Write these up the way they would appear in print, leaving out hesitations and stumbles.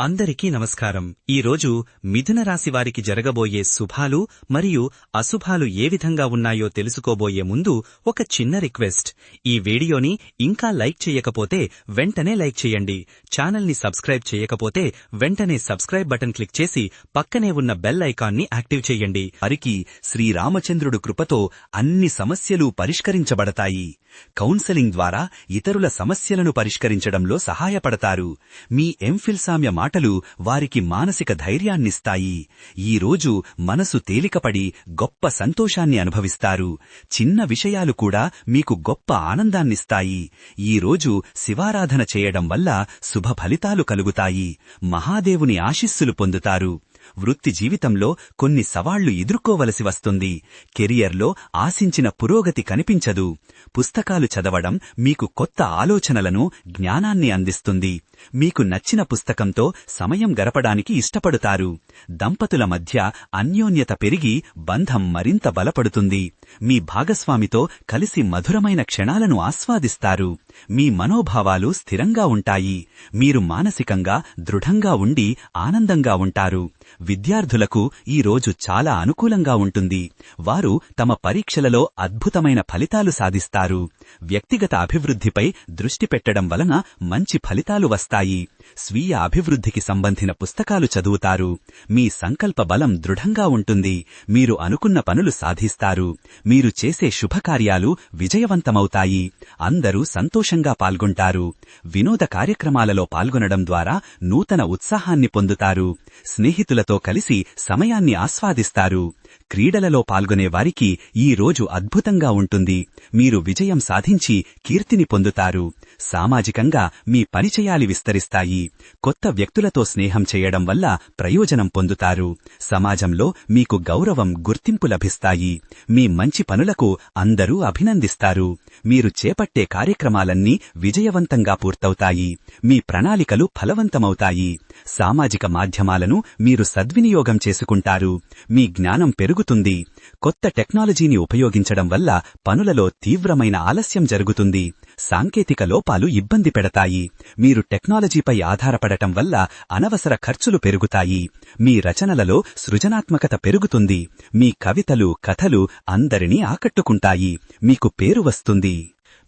అందరికీ నమస్కారం. ఈరోజు మిథున రాశి వారికి జరగబోయే శుభాలు మరియు అశుభాలు ఏ విధంగా ఉన్నాయో తెలుసుకోబోయే ముందు ఒక చిన్న రిక్వెస్ట్. ఈ వీడియోని ఇంకా లైక్ చేయకపోతే వెంటనే లైక్ చేయండి. ఛానల్ని సబ్స్క్రైబ్ చేయకపోతే వెంటనే సబ్స్క్రైబ్ బటన్ క్లిక్ చేసి పక్కనే ఉన్న బెల్ ఐకాన్ని యాక్టివ్ చేయండి. వారికి శ్రీరామచంద్రుడు కృపతో అన్ని సమస్యలు పరిష్కరించబడతాయి. కౌన్సెలింగ్ ద్వారా ఇతరుల సమస్యలను పరిష్కరించడంలో సహాయపడతారు. మీ ఎంఫిల్ మాటలు వారికి మానసిక ధైర్యాన్నిస్తాయి. ఈరోజు మనసు తేలికపడి గొప్ప సంతోషాన్ని అనుభవిస్తారు. చిన్న విషయాలు కూడా మీకు గొప్ప ఆనందాన్నిస్తాయి. ఈరోజు శివారాధన చేయడం వల్ల శుభ ఫలితాలు కలుగుతాయి. మహాదేవుని ఆశీస్సులు పొందుతారు. వృత్తి జీవితంలో కొన్ని సవాళ్లు ఎదుర్కోవలసి వస్తుంది. కెరియర్లో ఆశించిన పురోగతి కనిపించదు. పుస్తకాలు చదవడం మీకు కొత్త ఆలోచనలను, జ్ఞానాన్ని అందిస్తుంది. మీకు నచ్చిన పుస్తకంతో సమయం గడపడానికి ఇష్టపడుతారు. దంపతుల మధ్య అన్యోన్యత పెరిగి బంధం మరింత బలపడుతుంది. మీ భాగస్వామితో కలిసి మధురమైన క్షణాలను ఆస్వాదిస్తారు. మీ మనోభావాలు స్థిరంగా ఉంటాయి. మీరు మానసికంగా దృఢంగా ఉండి ఆనందంగా ఉంటారు. విద్యార్థులకు ఈ రోజు చాలా అనుకూలంగా ఉంటుంది. వారు తమ పరీక్షలలో అద్భుతమైన ఫలితాలు సాధిస్తారు. వ్యక్తిగత అభివృద్ధిపై దృష్టి పెట్టడం వలన మంచి ఫలితాలు వస్తాయి. స్వీయ అభివృద్ధికి సంబంధించిన పుస్తకాలు చదువుతారు. మీ సంకల్ప బలం దృఢంగా ఉంటుంది. మీరు అనుకున్న పనులు సాధిస్తారు. మీరు చేసే శుభకార్యాలు విజయవంతమవుతాయి. అందరూ సంతోషంగా పాల్గొంటారు. వినోద కార్యక్రమాలలో పాల్గొనడం ద్వారా నూతన ఉత్సాహాన్ని పొందుతారు. స్నేహితులతో కలిసి సమయాన్ని ఆస్వాదిస్తారు. క్రీడలలో పాల్గొనే వారికి ఈ రోజు అద్భుతంగా ఉంటుంది. మీరు విజయం సాధించి కీర్తిని పొందుతారు. సామాజికంగా మీ పరిచయాలు విస్తరిస్తాయి. కొత్త వ్యక్తులతో స్నేహం చేయడం వల్ల ప్రయోజనం పొందుతారు. సమాజంలో మీకు గౌరవం, గుర్తింపు లభిస్తాయి. మీ మంచి పనులకు అందరూ అభినందిస్తారు. మీరు చేపట్టే కార్యక్రమాలన్నీ విజయవంతంగా పూర్తవుతాయి. మీ ప్రణాళికలు ఫలవంతమవుతాయి. సామాజిక మాధ్యమాలను మీరు సద్వినియోగం చేసుకుంటారు. మీ జ్ఞానం పెరుగుతుంది. కొత్త టెక్నాలజీని ఉపయోగించడం వల్ల పనులలో తీవ్రమైన ఆలస్యం జరుగుతుంది. సాంకేతిక లోపాలు ఇబ్బంది పెడతాయి. మీరు టెక్నాలజీపై ఆధారపడటం వల్ల అనవసర ఖర్చులు పెరుగుతాయి. మీ రచనలలో సృజనాత్మకత పెరుగుతుంది. మీ కవితలు, కథలు అందరినీ ఆకట్టుకుంటాయి. మీకు పేరు వస్తుంది.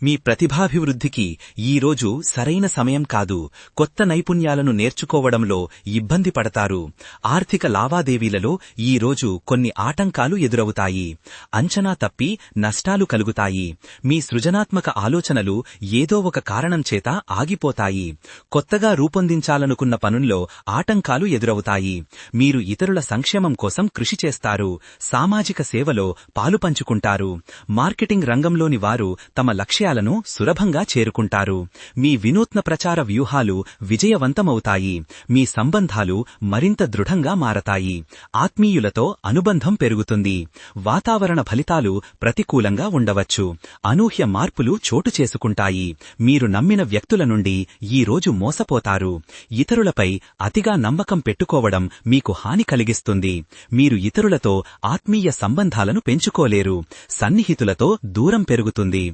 మీ ప్రతిభాభివృద్ధికి ఈరోజు సరైన సమయం కాదు. కొత్త నైపుణ్యాలను నేర్చుకోవడంలో ఇబ్బంది పడతారు. ఆర్థిక లావాదేవీలలో ఈరోజు కొన్ని ఆటంకాలు ఎదురవుతాయి. అంచనా తప్పి నష్టాలు కలుగుతాయి. మీ సృజనాత్మక ఆలోచనలు ఏదో ఒక కారణం చేత ఆగిపోతాయి. కొత్తగా రూపొందించాలనుకున్న పనుల్లో ఆటంకాలు ఎదురవుతాయి. మీరు ఇతరుల సంక్షేమం కోసం కృషి చేస్తారు. సామాజిక సేవలో పాలుపంచుకుంటారు. మార్కెటింగ్ రంగంలోని వారు తమ లక్ష్యాలను సులభంగా చేరుకుంటారు. మీ వినూత్న ప్రచార వ్యూహాలు విజయవంతమవుతాయి. మీ సంబంధాలు మరింత దృఢంగా మారతాయి. ఆత్మీయులతో అనుబంధం పెరుగుతుంది. వాతావరణ ఫలితాలు ప్రతికూలంగా ఉండవచ్చు. అనూహ్య మార్పులు చోటు చేసుకుంటాయి. మీరు నమ్మిన వ్యక్తుల నుండి ఈ రోజు మోసపోతారు. ఇతరులపై అతిగా నమ్మకం పెట్టుకోవడం మీకు హాని కలిగిస్తుంది. మీరు ఇతరులతో ఆత్మీయ సంబంధాలను పెంచుకోలేరు. సన్నిహితులతో దూరం పెరుగుతుంది.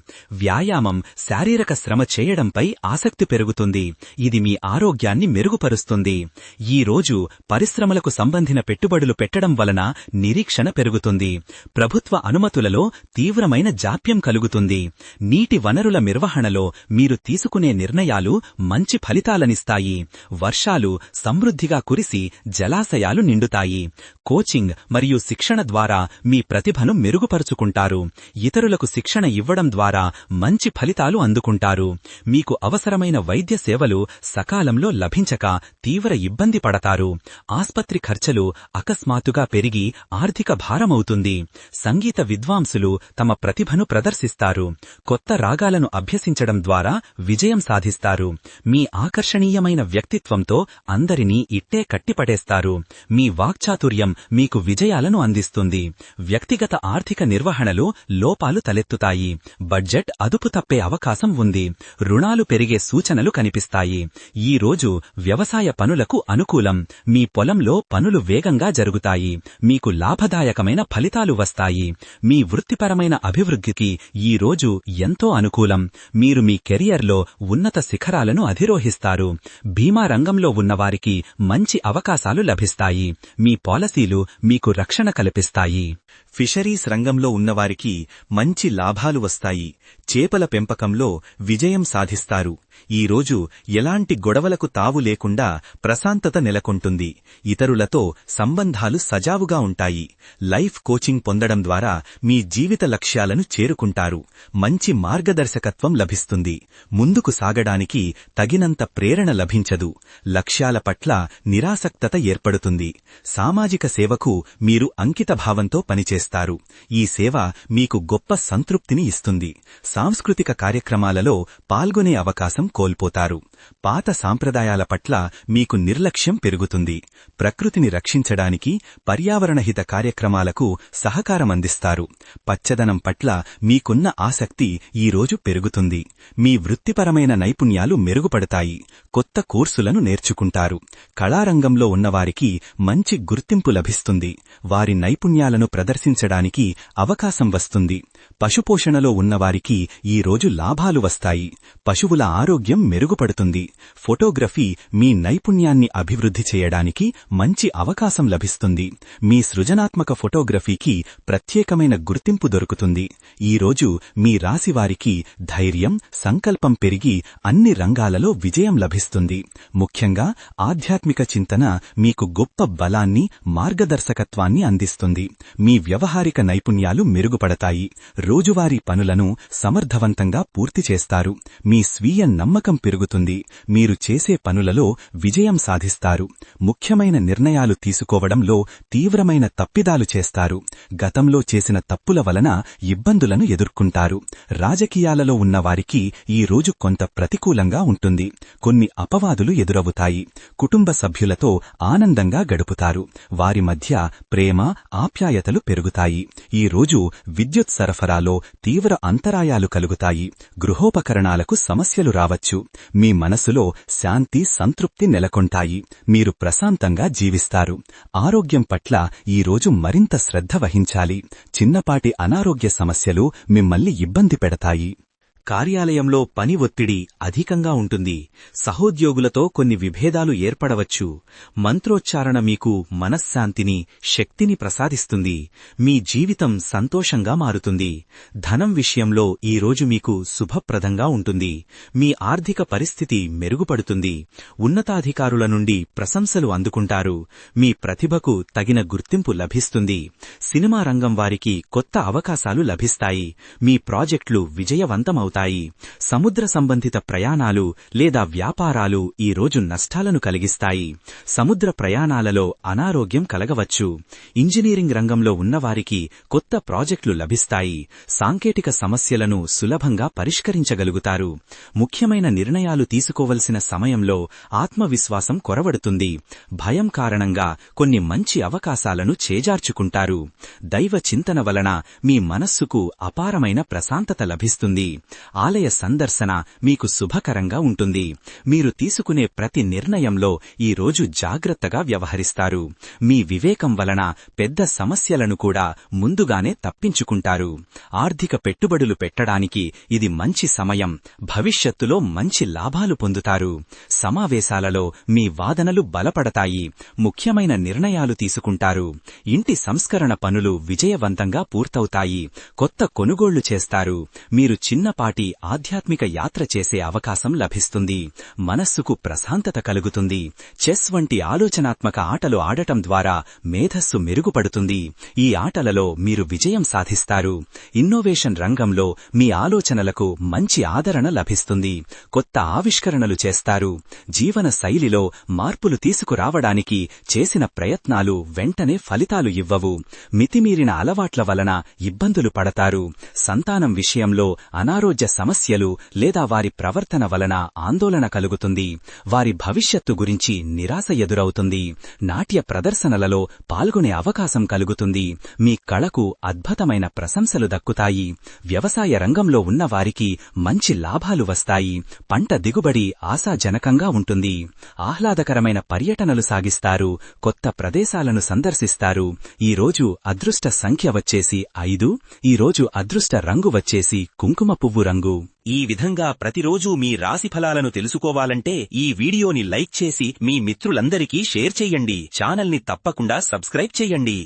వ్యాయామం, శారీరక శ్రమ చేయడంపై ఆసక్తి పెరుగుతుంది. ఇది మీ ఆరోగ్యాన్ని మెరుగుపరుస్తుంది. ఈ రోజు పరిశ్రమలకు సంబంధించిన పెట్టుబడులు పెట్టడం వలన నిరీక్షణ పెరుగుతుంది. ప్రభుత్వ అనుమతులలో తీవ్రమైన జాప్యం కలుగుతుంది. నీటి వనరుల నిర్వహణలో మీరు తీసుకునే నిర్ణయాలు మంచి ఫలితాలనిస్తాయి. వర్షాలు సమృద్ధిగా కురిసి జలాశయాలు నిండుతాయి. కోచింగ్ మరియు శిక్షణ ద్వారా మీ ప్రతిభను మెరుగుపరుచుకుంటారు. ఇతరులకు శిక్షణ ఇవ్వడం ద్వారా మంచి ఫలితాలు అందుకుంటారు. మీకు అవసరమైన వైద్య సేవలు సకాలంలో లభించక తీవ్ర ఇబ్బంది పడతారు. ఆస్పత్రి ఖర్చులు అకస్మాత్తుగా పెరిగి ఆర్థిక భారమవుతుంది. సంగీత విద్వాంసులు తమ ప్రతిభను ప్రదర్శిస్తారు. కొత్త రాగాలను అభ్యసించడం ద్వారా విజయం సాధిస్తారు. మీ ఆకర్షణీయమైన వ్యక్తిత్వంతో అందరినీ ఇట్టే కట్టిపడేస్తారు. మీ వాక్చాతుర్యం మీకు విజయాలను అందిస్తుంది. వ్యక్తిగత ఆర్థిక నిర్వహణలో లోపాలు తలెత్తుతాయి. బడ్జెట్ అదుపు అదుపు తప్పే అవకాశం ఉంది. రుణాలు పెరిగే సూచనలు కనిపిస్తాయి. ఈ రోజు వ్యవసాయ పనులకు అనుకూలం. మీ పొలంలో పనులు వేగంగా జరుగుతాయి. మీకు లాభదాయకమైన ఫలితాలు వస్తాయి. మీ వృత్తిపరమైన అభివృద్ధికి ఈ రోజు ఎంతో అనుకూలం. మీరు మీ కెరియర్లో ఉన్నత శిఖరాలను అధిరోహిస్తారు. బీమా రంగంలో ఉన్నవారికి మంచి అవకాశాలు లభిస్తాయి. మీ పాలసీలు మీకు రక్షణ కల్పిస్తాయి. ఫిషరీస్ రంగంలో ఉన్నవారికి మంచి లాభాలు వస్తాయి. చేపల పెంపకంలో విజయం సాధిస్తారు. ఈరోజు ఎలాంటి గొడవలకు తావు లేకుండా ప్రశాంతత నెలకొంటుంది. ఇతరులతో సంబంధాలు సజావుగా ఉంటాయి. లైఫ్ కోచింగ్ పొందడం ద్వారా మీ జీవిత లక్ష్యాలను చేరుకుంటారు. మంచి మార్గదర్శకత్వం లభిస్తుంది. ముందుకు సాగడానికి తగినంత ప్రేరణ లభించదు. లక్ష్యాల పట్ల నిరాసక్తత ఏర్పడుతుంది. సామాజిక సేవకు మీరు అంకితభావంతో పనిచేస్తారు. ఈ సేవ మీకు గొప్ప సంతృప్తిని ఇస్తుంది. సాంస్కృతిక కార్యక్రమాలలో పాల్గొనే అవకాశం కోల్పోతారు. పాత సాంప్రదాయాల పట్ల మీకు నిర్లక్ష్యం పెరుగుతుంది. ప్రకృతిని రక్షించడానికి పర్యావరణహిత కార్యక్రమాలకు సహకారమందిస్తారు. పచ్చదనం పట్ల మీకున్న ఆసక్తి ఈరోజు పెరుగుతుంది. మీ వృత్తిపరమైన నైపుణ్యాలు మెరుగుపడతాయి. కొత్త కోర్సులను నేర్చుకుంటారు. కళారంగంలో ఉన్నవారికి మంచి గుర్తింపు లభిస్తుంది. వారి నైపుణ్యాలను ప్రదర్శించడానికి అవకాశం వస్తుంది. పశుపోషణలో ఉన్నవారికి ఈరోజు లాభాలు వస్తాయి. పశువుల ఆరోగ్యం మెరుగుపడుతుంది. ఫోటోగ్రఫీ మీ నైపుణ్యాన్ని అభివృద్ధి చేయడానికి మంచి అవకాశం లభిస్తుంది. మీ సృజనాత్మక ఫోటోగ్రఫీకి ప్రత్యేకమైన గుర్తింపు దొరుకుతుంది. ఈరోజు మీ రాశివారికి ధైర్యం, సంకల్పం పెరిగి అన్ని రంగాలలో విజయం లభిస్తుంది. ముఖ్యంగా ఆధ్యాత్మిక చింతన మీకు గొప్ప బలాన్ని, మార్గదర్శకత్వాన్ని అందిస్తుంది. మీ వ్యవహారిక నైపుణ్యాలు మెరుగుపడతాయి. రోజువారీ పనులను సమర్థవంతంగా పూర్తి చేస్తారు. మీ స్వీయ నమ్మకం పెరుగుతుంది. మీరు చేసే పనులలో విజయం సాధిస్తారు. ముఖ్యమైన నిర్ణయాలు తీసుకోవడంలో తీవ్రమైన తప్పిదాలు చేస్తారు. గతంలో చేసిన తప్పుల వలన ఇబ్బందులను ఎదుర్కొంటారు. రాజకీయాలలో ఉన్నవారికి ఈ రోజు కొంత ప్రతికూలంగా ఉంటుంది. కొన్ని అపవాదులు ఎదురవుతాయి. కుటుంబ సభ్యులతో ఆనందంగా గడుపుతారు. వారి మధ్య ప్రేమ, ఆప్యాయతలు పెరుగుతాయి. ఈ రోజు విద్యుత్ సరఫరాలో తీవ్ర అంతరాయాలు కలుగుతాయి. గృహోపకరణాలకు సమస్యలు రావచ్చు. మీ మనసులో శాంతి, సంతృప్తి నెలకొంటాయి. మీరు ప్రశాంతంగా జీవిస్తారు. ఆరోగ్యం పట్ల ఈరోజు మరింత శ్రద్ధ వహించాలి. చిన్నపాటి అనారోగ్య సమస్యలు మిమ్మల్ని ఇబ్బంది పెడతాయి. కార్యాలయంలో పని ఒత్తిడి అధికంగా ఉంటుంది. సహోద్యోగులతో కొన్ని విభేదాలు ఏర్పడవచ్చు. మంత్రోచ్చారణ మీకు మనశ్శాంతిని, శక్తిని ప్రసాదిస్తుంది. మీ జీవితం సంతోషంగా మారుతుంది. ధనం విషయంలో ఈరోజు మీకు శుభప్రదంగా ఉంటుంది. మీ ఆర్థిక పరిస్థితి మెరుగుపడుతుంది. ఉన్నతాధికారుల నుండి ప్రశంసలు అందుకుంటారు. మీ ప్రతిభకు తగిన గుర్తింపు లభిస్తుంది. సినిమా రంగం వారికి కొత్త అవకాశాలు లభిస్తాయి. మీ ప్రాజెక్టులు విజయవంతమవుతాయి. సముద్ర సంబంధిత ప్రయాణాలు లేదా వ్యాపారాలు ఈరోజు నష్టాలను కలిగిస్తాయి. సముద్ర ప్రయాణాలలో అనారోగ్యం కలగవచ్చు. ఇంజనీరింగ్ రంగంలో ఉన్నవారికి కొత్త ప్రాజెక్టులు లభిస్తాయి. సాంకేతిక సమస్యలను సులభంగా పరిష్కరించగలుగుతారు. ముఖ్యమైన నిర్ణయాలు తీసుకోవలసిన సమయంలో ఆత్మవిశ్వాసం కొరవడుతుంది. భయం కారణంగా కొన్ని మంచి అవకాశాలను చేజార్చుకుంటారు. దైవ చింతన వలన మీ మనస్సుకు అపారమైన ప్రశాంతత లభిస్తుంది. ఆలయ సందర్శన మీకు శుభకరంగా ఉంటుంది. మీరు తీసుకునే ప్రతి నిర్ణయంలో ఈరోజు జాగ్రత్తగా వ్యవహరిస్తారు. మీ వివేకం వలన పెద్ద సమస్యలను కూడా ముందుగానే తప్పించుకుంటారు. ఆర్థిక పెట్టుబడులు పెట్టడానికి ఇది మంచి సమయం. భవిష్యత్తులో మంచి లాభాలు పొందుతారు. సమావేశాలలో మీ వాదనలు బలపడతాయి. ముఖ్యమైన నిర్ణయాలు తీసుకుంటారు. ఇంటి సంస్కరణ పనులు విజయవంతంగా పూర్తవుతాయి. కొత్త కొనుగోళ్లు చేస్తారు. మీరు చిన్నపాటి ఆధ్యాత్మిక యాత్ర చేసే అవకాశం లభిస్తుంది. మనస్సుకు ప్రశాంతత కలుగుతుంది. చెస్ వంటి ఆలోచనాత్మక ఆటలు ఆడటం ద్వారా మేధస్సు మెరుగుపడుతుంది. ఈ ఆటలలో మీరు విజయం సాధిస్తారు. ఇన్నోవేషన్ రంగంలో మీ ఆలోచనలకు మంచి ఆదరణ లభిస్తుంది. కొత్త ఆవిష్కరణలు చేస్తారు. జీవన శైలిలో మార్పులు తీసుకురావడానికి చేసిన ప్రయత్నాలు వెంటనే ఫలితాలు ఇవ్వవు. మితిమీరిన అలవాట్ల వలన ఇబ్బందులు పడతారు. సంతానం విషయంలో అనారోగ్య ఆరోగ్య సమస్యలు లేదా వారి ప్రవర్తన వలన ఆందోళన కలుగుతుంది. వారి భవిష్యత్తు గురించి నిరాశ ఎదురవుతుంది. నాట్య ప్రదర్శనలలో పాల్గొనే అవకాశం కలుగుతుంది. మీ కళకు అద్భుతమైన ప్రశంసలు దక్కుతాయి. వ్యవసాయ రంగంలో ఉన్నవారికి మంచి లాభాలు వస్తాయి. పంట దిగుబడి ఆశాజనకంగా ఉంటుంది. ఆహ్లాదకరమైన పర్యటనలు సాగిస్తారు. కొత్త ప్రదేశాలను సందర్శిస్తారు. ఈ రోజు అదృష్ట సంఖ్య వచ్చేసి 5. ఈ రోజు అదృష్ట రంగు వచ్చేసి కుంకుమ పువ్వు రంగు. ఈ విధంగా ప్రతిరోజూ మీ రాశి ఫలాలను తెలుసుకోవాలంటే ఈ వీడియోని లైక్ చేసి మీ మిత్రులందరికీ షేర్ చెయ్యండి. ఛానల్ని తప్పకుండా సబ్స్క్రైబ్ చెయ్యండి.